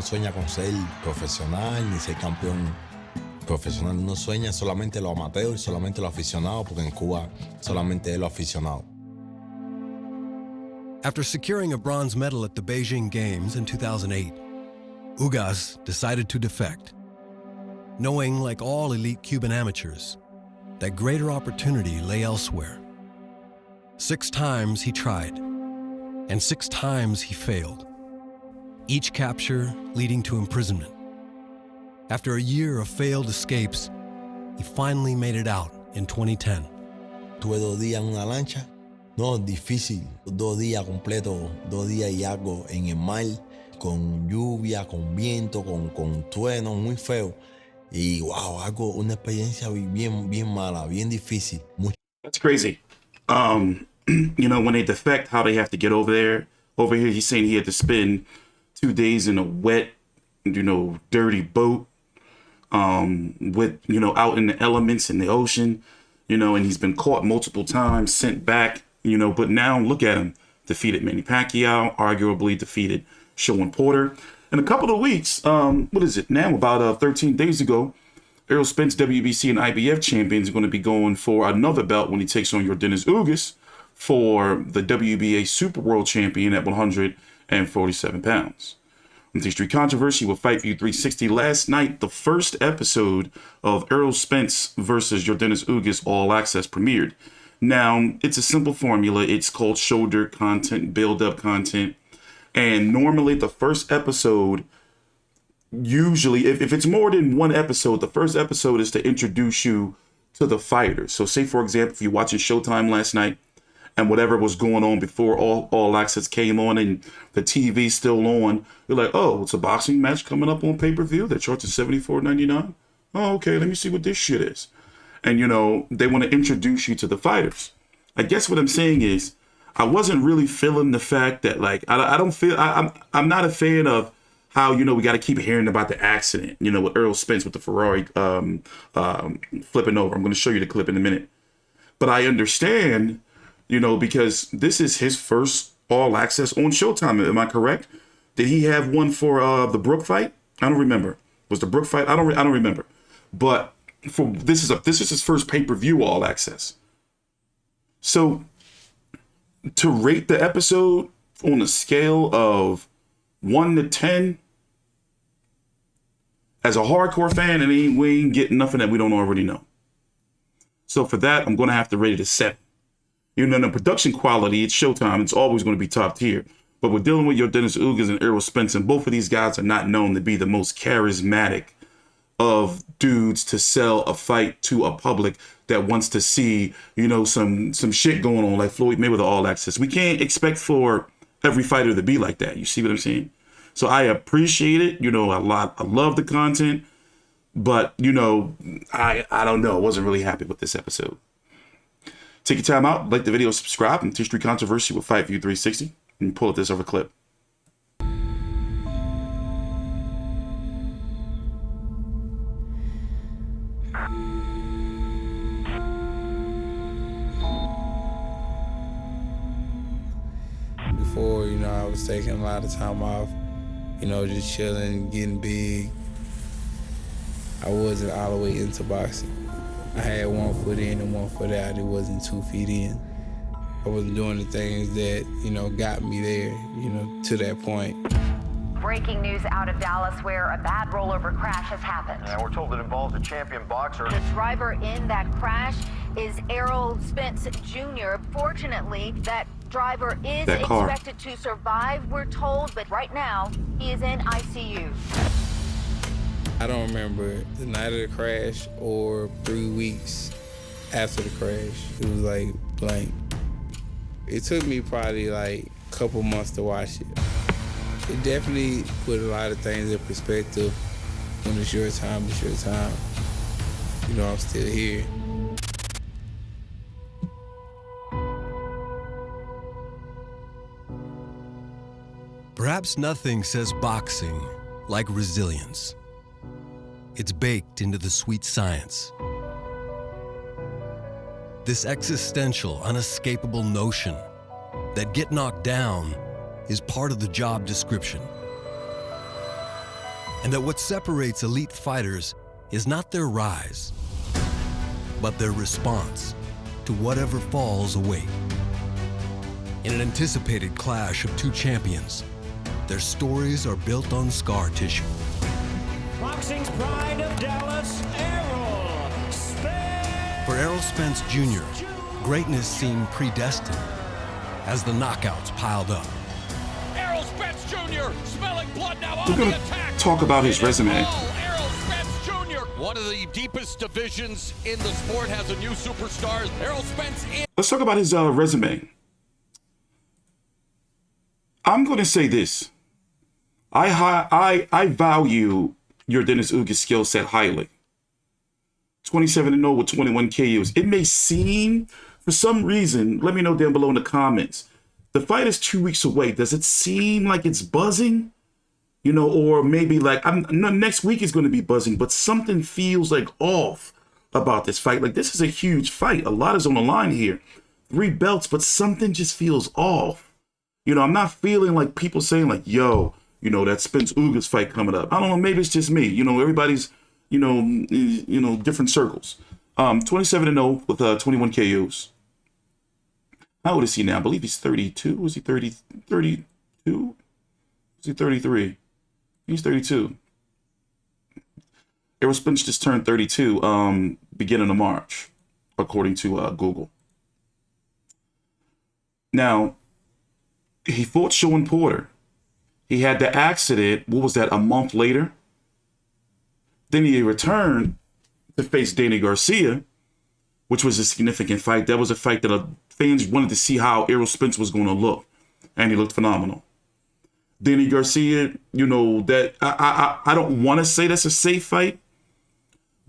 sueña con ser profesional ni ser campeón profesional. Uno sueña solamente lo amateur y solamente lo aficionado, porque en Cuba solamente es lo aficionado. After securing a bronze medal at the Beijing Games in 2008, Ugas decided to defect, knowing, like all elite Cuban amateurs, that greater opportunity lay elsewhere. 6 times he tried, and 6 times he failed, each capture leading to imprisonment. After a year of failed escapes, he finally made it out in 2010. Tuve 2 días en una lancha. No, difícil. 2 días completos, 2 días y algo en el mar, con lluvia, con viento, con trueno, muy feo. Y wow, una experiencia bien mala, bien difícil. That's crazy. You know, when they defect, how they have to get over there. Over here, he's saying he had to spend 2 days in a wet, you know, dirty boat, with, you know, out in the elements in the ocean, you know, and he's been caught multiple times, sent back, you know, but now look at him. Defeated Manny Pacquiao, arguably defeated Shakur Porter. In a couple of weeks, what is it now? About 13 days ago, Errol Spence, WBC and IBF champions, are going to be going for another belt when he takes on Yordenis Ugas for the WBA Super World Champion at 147 pounds. On the Street Controversy with Fight View 360 last night, the first episode of Errol Spence versus Yordenis Ugas All Access premiered. Now, it's a simple formula. It's called shoulder content, build-up content. And normally the first episode, usually, if it's more than one episode, the first episode is to introduce you to the fighters. So say, for example, if you're watching Showtime last night and whatever was going on before all Access came on and the TV's still on, you're like, oh, it's a boxing match coming up on pay-per-view that charges $74.99. Oh, okay, let me see what this shit is. And, you know, they want to introduce you to the fighters. I guess what I'm saying is, I wasn't really feeling the fact that, like, I'm not a fan of how, you know, we got to keep hearing about the accident, you know, with Errol Spence with the Ferrari flipping over. I'm going to show you the clip in a minute. But I understand, you know, because this is his first All Access on Showtime. Am I correct? Did he have one for the Brook fight? I don't remember. Was the Brook fight? I don't remember. But this is his first pay-per-view All Access. So to rate the episode on a scale of 1 to 10, as a hardcore fan, we ain't getting nothing that we don't already know. So for that, I'm going to have to rate it a 7. You know, the production quality, it's Showtime. It's always going to be top tier. But we're dealing with Yordenis Ugas and Errol Spence, and both of these guys are not known to be the most charismatic of dudes to sell a fight to a public that wants to see, you know, some shit going on like Floyd Mayweather All Access. We can't expect for every fighter to be like that. You see what I'm saying? So I appreciate it, you know, a lot. I love the content, but, you know, I don't know. I wasn't really happy with this episode. Take your time out, like the video, subscribe, and History Controversy with Fight View 360, and pull up this other clip. Before, you know, I was taking a lot of time off, you know, just chilling, getting big. I wasn't all the way into boxing. I had 1 foot in and 1 foot out. It wasn't 2 feet in. I wasn't doing the things that, you know, got me there, you know, to that point. Breaking news out of Dallas where a bad rollover crash has happened. Yeah, we're told it involves a champion boxer. The driver in that crash is Errol Spence Jr. Fortunately, that driver is expected to survive, we're told, but right now, he is in ICU. I don't remember the night of the crash or 3 weeks after the crash. It was like blank. It took me probably like a couple months to watch it. It definitely put a lot of things in perspective. When it's your time, it's your time. You know, I'm still here. Perhaps nothing says boxing like resilience. It's baked into the sweet science. This existential, unescapable notion that get knocked down is part of the job description. and that what separates elite fighters is not their rise, but their response to whatever falls away. In an anticipated clash of two champions, their stories are built on scar tissue. Boxing's pride of Dallas, Errol Spence. For Errol Spence Jr., greatness seemed predestined as the knockouts piled up. Errol Spence Jr. smelling blood now on We're the gonna attack. talk about his resume. Errol Spence Jr. One of the deepest divisions in the sport has a new superstar. Errol Spence in. Let's talk about his resume. I'm going to say this. I value Yordenis Ugas' skill set highly. 27-0 with 21 KOs. It may seem, for some reason, let me know down below in the comments. The fight is 2 weeks away. Does it seem like it's buzzing? You know, or maybe like next week is going to be buzzing, but something feels like off about this fight. Like, this is a huge fight. A lot is on the line here. 3 belts, but something just feels off. You know, I'm not feeling like people saying like, yo, you know, that Spence Ugas fight coming up. I don't know, maybe it's just me. You know, everybody's, you know, different circles. 27-0 with 21 KOs. How old is he now? I believe he's 32. Was he 32? Was he 33? He's 32. Errol Spence just turned 32 beginning of March, according to Google. Now, he fought Sean Porter. He had the accident, what was that, a month later? Then he returned to face Danny Garcia, which was a significant fight. That was a fight that fans wanted to see how Errol Spence was going to look. And he looked phenomenal. Danny Garcia, you know, that I don't want to say that's a safe fight.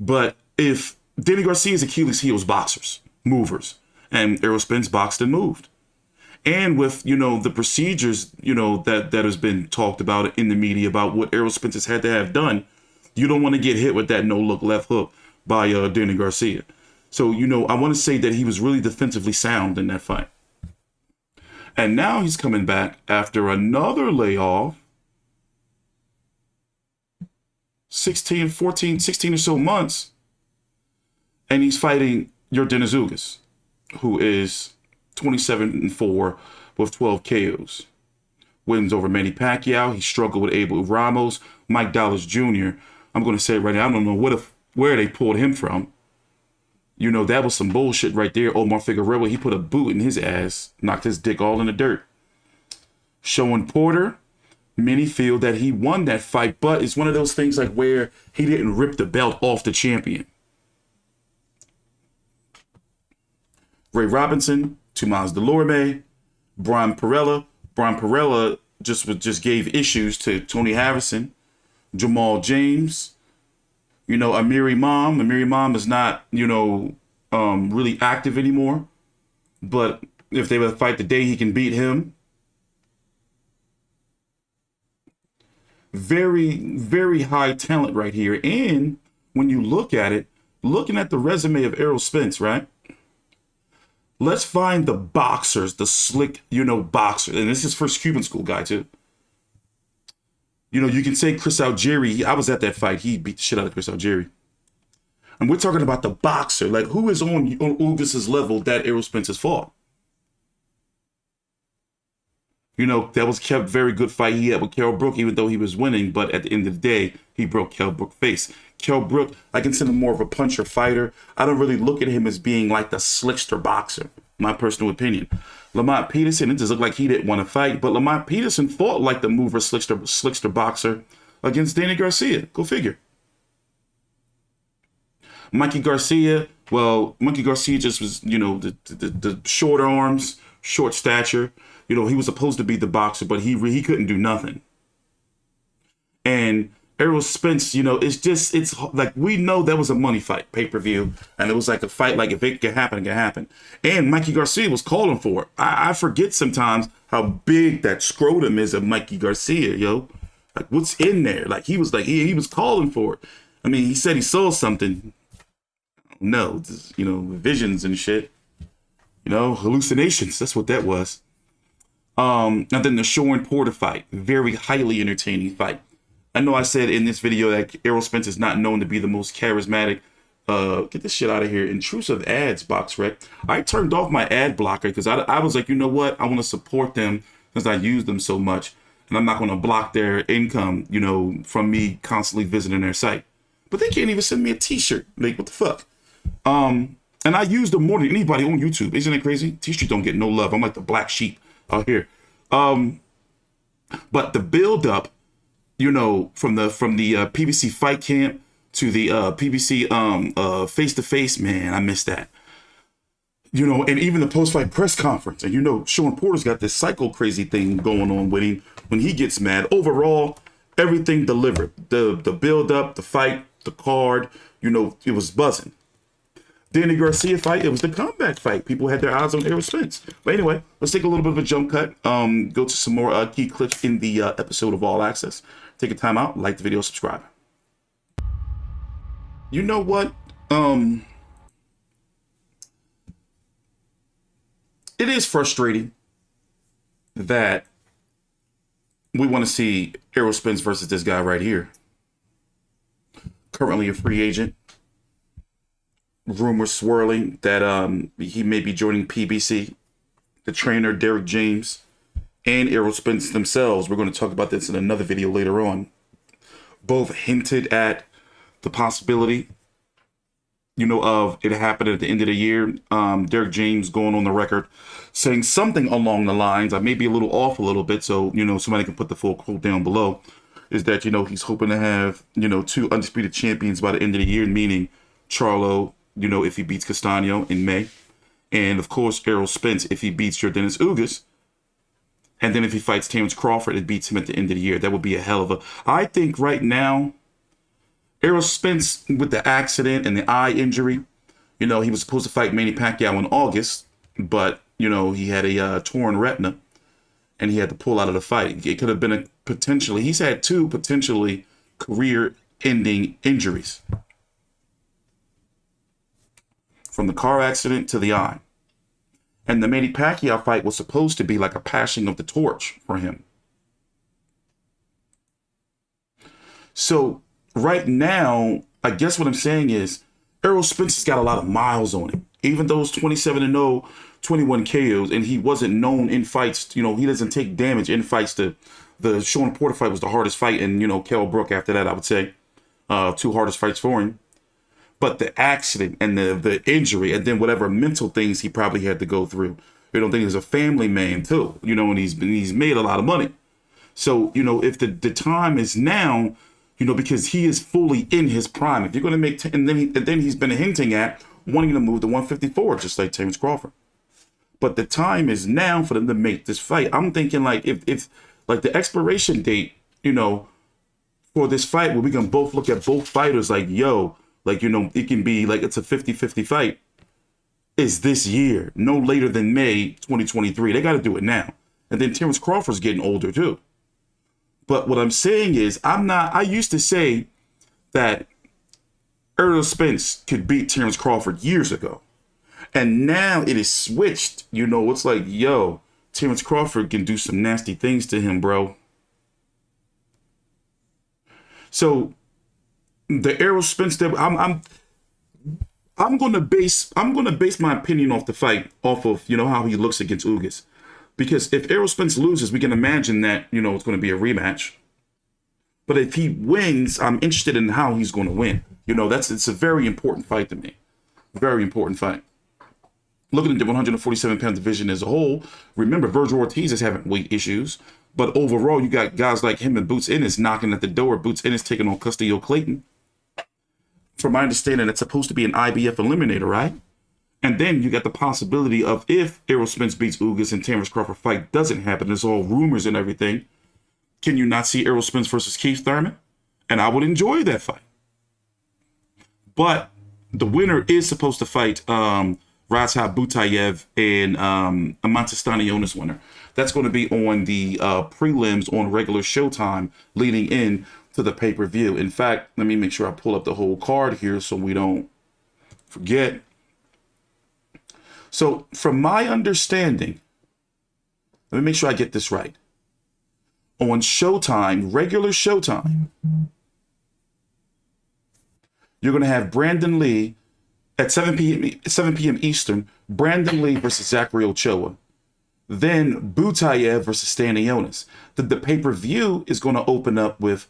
But if Danny Garcia's Achilles heel is boxers, movers. And Errol Spence boxed and moved. And with, you know, the procedures, you know, that has been talked about in the media about what Errol Spence has had to have done, you don't want to get hit with that no-look left hook by Danny Garcia. So, you know, I want to say that he was really defensively sound in that fight. And now he's coming back after another layoff. 16 or so months. And he's fighting Yordenis Ugas, who is 27-4 with 12 KOs. Wins over Manny Pacquiao. He struggled with Abel Ramos, Mike Dallas Jr. I'm going to say it right now, I don't know where they pulled him from. You know, that was some bullshit right there. Omar Figueroa, he put a boot in his ass, knocked his dick all in the dirt. Sean Porter, many feel that he won that fight, but it's one of those things like where he didn't rip the belt off the champion. Ray Robinson, Tomas Delorme, Brian Perella. Brian Perella just gave issues to Tony Harrison, Jamal James. You know, Amiri Imam. Amiri Imam is not, you know, really active anymore. But if they would fight today, he can beat him. Very, very high talent right here. And when you look at it, looking at the resume of Errol Spence, right? Let's find the boxers, the slick, you know, boxer. And this is first Cuban school guy, too. You know, you can say Chris Algieri. I was at that fight. He beat the shit out of Chris Algieri. And we're talking about the boxer. Like, who is on Ugas' level that Errol Spence has fought? You know, that was a very good fight he had with Kell Brook, even though he was winning. But at the end of the day, he broke Kell Brook's face. Kell Brook, I consider more of a puncher fighter. I don't really look at him as being like the slickster boxer, my personal opinion. Lamont Peterson, it just looked like he didn't want to fight, but Lamont Peterson fought like the mover, slickster boxer against Danny Garcia. Go figure. Mikey Garcia, well, Mikey Garcia just was, you know, the short arms, short stature. You know, he was supposed to be the boxer, but he couldn't do nothing. And Errol Spence, you know, it's like, we know that was a money fight, pay-per-view, and it was like a fight, like if it can happen, it can happen. And Mikey Garcia was calling for it. I forget sometimes how big that scrotum is of Mikey Garcia, yo. Like, what's in there? Like, he was calling for it. I mean, he said he saw something. No, you know, visions and shit. You know, hallucinations. That's what that was. And then the Sean Porter fight, very highly entertaining fight. I know I said in this video that Errol Spence is not known to be the most charismatic. Get this shit out of here. Intrusive ads, box rec. I turned off my ad blocker because I was like, you know what? I want to support them since I use them so much. And I'm not going to block their income, you know, from me constantly visiting their site. But they can't even send me a t-shirt. Like, what the fuck? And I use them more than anybody on YouTube. Isn't it crazy? T-shirts don't get no love. I'm like the black sheep out here. But the build up, you know, from the PBC fight camp to the PBC face-to-face, man, I miss that. You know, and even the post-fight press conference. And, you know, Sean Porter's got this psycho crazy thing going on with him when he gets mad. Overall, everything delivered. The build-up, the fight, the card, you know, it was buzzing. Danny Garcia fight, it was the comeback fight. People had their eyes on Errol Spence. But anyway, let's take a little bit of a jump cut. Go to some more key clips in the episode of All Access. Take a time out, like the video, subscribe. You know what? It is frustrating that we want to see Errol Spence versus this guy right here. Currently a free agent. Rumors swirling that he may be joining PBC. The trainer, Derek James, and Errol Spence themselves, we're going to talk about this in another video later on, both hinted at the possibility, you know, of it happening at the end of the year. Derek James going on the record saying something along the lines, I may be a little off a little bit, so, you know, somebody can put the full quote down below, is that, you know, he's hoping to have, you know, 2 undisputed champions by the end of the year, meaning Charlo, you know, if he beats Castano in May, and of course Errol Spence if he beats Yordenis Ugas, and then if he fights Terrence Crawford and beats him at the end of the year. That would be a hell of a... I think right now, Errol Spence with the accident and the eye injury, you know, he was supposed to fight Manny Pacquiao in August, but, you know, he had a torn retina, and he had to pull out of the fight. It could have been a potentially... He's had 2 potentially career-ending injuries. From the car accident to the eye. And the Manny Pacquiao fight was supposed to be like a passing of the torch for him. So right now, I guess what I'm saying is Errol Spence has got a lot of miles on him. Even those 27-0, 21 KOs, and he wasn't known in fights, you know, he doesn't take damage in fights. The Sean Porter fight was the hardest fight, and, you know, Kell Brook after that, I would say, 2 hardest fights for him. But the accident and the injury and then whatever mental things he probably had to go through. You don't think he's a family man too, you know, and he's made a lot of money. So, you know, if the time is now, you know, because he is fully in his prime. If you're going to make, and then he's been hinting at wanting to move to 154, just like Terrence Crawford. But the time is now for them to make this fight. I'm thinking like if like the expiration date, you know, for this fight where we can both look at both fighters like, yo, like, you know, it can be like it's a 50-50 fight, is this year, no later than May 2023. They got to do it now. And then Terrence Crawford's getting older too. But what I'm saying is, I used to say that Errol Spence could beat Terrence Crawford years ago. And now it is switched. You know, it's like, yo, Terrence Crawford can do some nasty things to him, bro. So the Errol Spence that I'm gonna base my opinion off the fight off of, you know, how he looks against Ugas. Because if Errol Spence loses, we can imagine that, you know, it's gonna be a rematch. But if he wins, I'm interested in how he's gonna win. You know, it's a very important fight to me. Very important fight. Looking at the 147-pound division as a whole, remember Virgil Ortiz is having weight issues. But overall, you got guys like him and Boots Ennis knocking at the door. Boots Ennis taking on Castillo Clayton. From my understanding, it's supposed to be an IBF eliminator, right? And then you got the possibility of if Errol Spence beats Ugas and Terrence Crawford fight doesn't happen, it's all rumors and everything, can you not see Errol Spence versus Keith Thurman? And I would enjoy that fight. But the winner is supposed to fight Radzhab Butaev and Eimantis Stanionis winner. That's going to be on the prelims on regular Showtime leading in to the pay-per-view. In fact, let me make sure I pull up the whole card here so we don't forget. So from my understanding, let me make sure I get this right. on Showtime, regular Showtime, you're going to have Brandun Lee at 7 p.m. Eastern, Brandun Lee versus Zachary Ochoa. Then Butaev versus Yordenis. The pay-per-view is going to open up with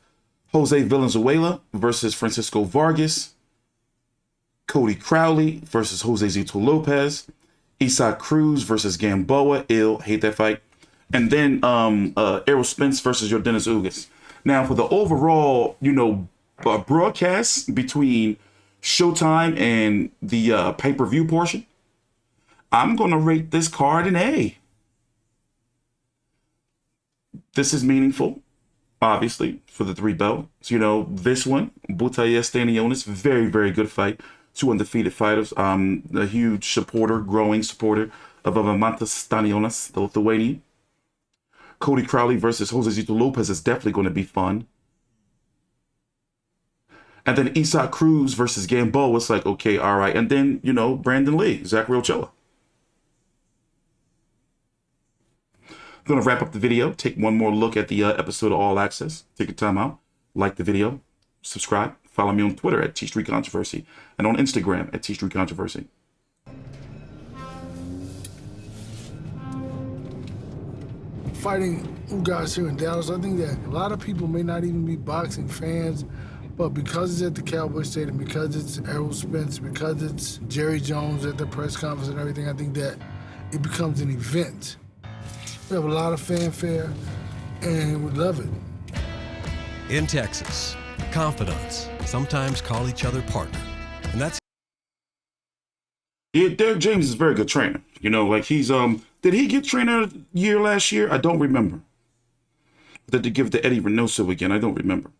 Jose Valenzuela versus Francisco Vargas, Cody Crowley versus Josesito Lopez, Cryz versus Gamboa, hate that fight, and then Errol Spence versus Yordenis Ugas. Now, for the overall, broadcast between Showtime and the pay-per-view portion, I'm going to rate this card an A. This is meaningful, obviously, for the 3 belts. This one, Butaev Yordenis, very, very good fight. 2 undefeated fighters. A huge growing supporter of Eimantis, the Lithuanian. Cody Crowley versus Josesito Lopez is definitely going to be fun. And then Cryz versus Gamboa, it's like, okay, all right. And then, Brandun Lee, Zachary Ochoa. I'm going to wrap up the video, take one more look at the episode of All Access. Take your time out, like the video, subscribe, follow me on Twitter at T Street Controversy, and on Instagram at T Street Controversy. Fighting Ugas here in Dallas, I think that a lot of people may not even be boxing fans, but because it's at the Cowboy Stadium, because it's Errol Spence, because it's Jerry Jones at the press conference and everything, I think that it becomes an event. We have a lot of fanfare, and we love it. In Texas, confidants sometimes call each other partner, and that's... Yeah, Derek James is a very good trainer. He's, did he get trainer of the year last year? I don't remember. Did they give it to Eddie Reynoso again? I don't remember.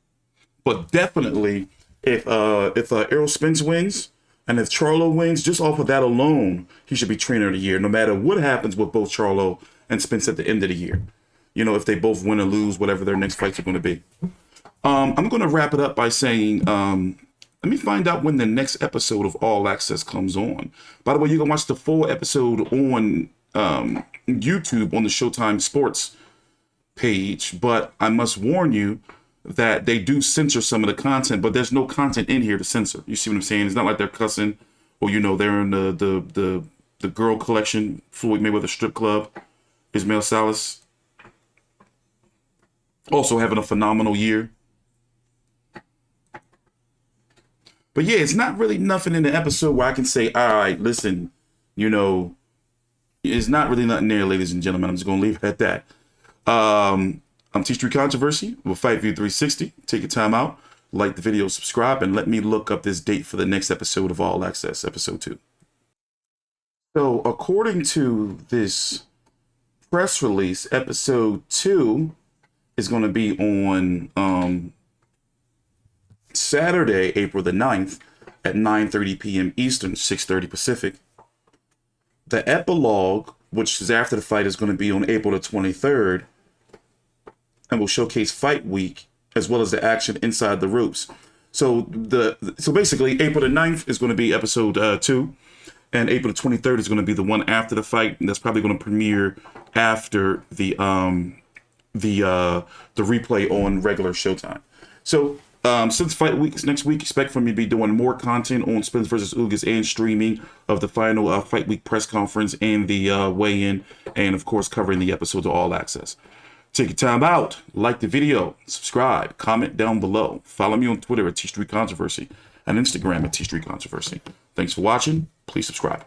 But definitely, if Errol Spence wins, and if Charlo wins, just off of that alone, he should be trainer of the year, no matter what happens with both Charlo and Spence at the end of the year. If they both win or lose, whatever their next fights are going to be. I'm going to wrap it up by saying, let me find out when the next episode of All Access comes on. By the way, you can watch the full episode on YouTube on the Showtime Sports page, but I must warn you that they do censor some of the content, but there's no content in here to censor. You see what I'm saying? It's not like they're cussing, or they're in the girl collection, Floyd Mayweather strip club. Ismael Salas also having a phenomenal year. But yeah, it's not really nothing in the episode where I can say, all right, listen, it's not really nothing there, ladies and gentlemen. I'm just going to leave it at that. I'm T Street Controversy with Fight View 360. Take your time out, like the video, subscribe, and let me look up this date for the next episode of All Access, episode 2. So according to this press release, episode 2 is going to be on Saturday, April the 9th at 9:30 p.m. Eastern, 6:30 Pacific. The epilogue, which is after the fight, is going to be on April the 23rd and will showcase fight week as well as the action inside the ropes. So basically, April the 9th is going to be episode 2, and April the 23rd is going to be the one after the fight, and that's probably going to premiere after the replay on regular Showtime. So since fight week is next week, expect for me to be doing more content on Spence versus Ugas and streaming of the final fight week press conference and the weigh-in, and of course covering the episodes of All Access. Take your time out, like the video, subscribe, comment down below, follow me on Twitter at T Street Controversy and Instagram at T Street Controversy. Thanks for watching. Please subscribe.